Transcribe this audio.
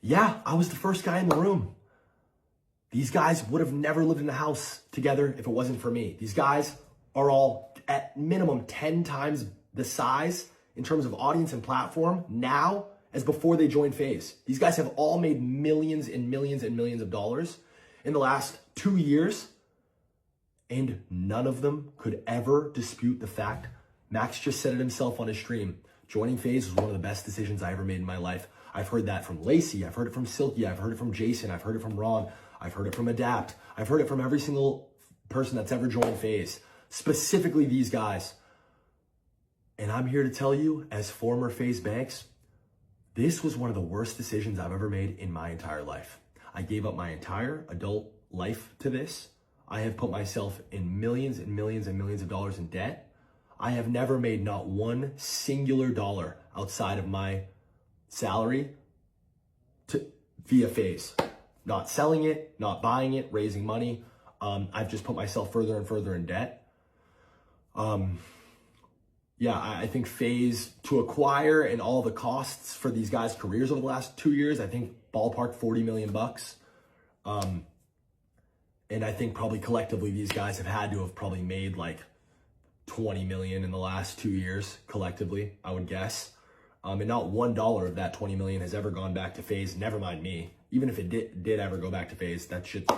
yeah, I was the first guy in the room. These guys would have never lived in a house together if it wasn't for me. These guys are all at minimum 10 times the size in terms of audience and platform now as before they joined FaZe. These guys have all made millions and millions and millions of dollars in the last 2 years, and none of them could ever dispute the fact. Max just said it himself on his stream. Joining FaZe was one of the best decisions I ever made in my life. I've heard that from Lacey. I've heard it from Silky. I've heard it from Jason. I've heard it from Ron. I've heard it from Adapt. I've heard it from every single person that's ever joined FaZe, specifically these guys. And I'm here to tell you, as former FaZe Banks, this was one of the worst decisions I've ever made in my entire life. I gave up my entire adult life to this. I have put myself in millions and millions and millions of dollars in debt. I have never made not one singular dollar outside of my salary via FaZe. Not selling it, not buying it, raising money. I've just put myself further and further in debt. Yeah, I think FaZe to acquire and all the costs for these guys' careers over the last 2 years, I think ballpark $40 million bucks. And I think probably collectively these guys have had to have probably made like 20 million in the last 2 years collectively, I would guess. And not $1 of that 20 million has ever gone back to FaZe, never mind me. Even if it did ever go back to FaZe, that shit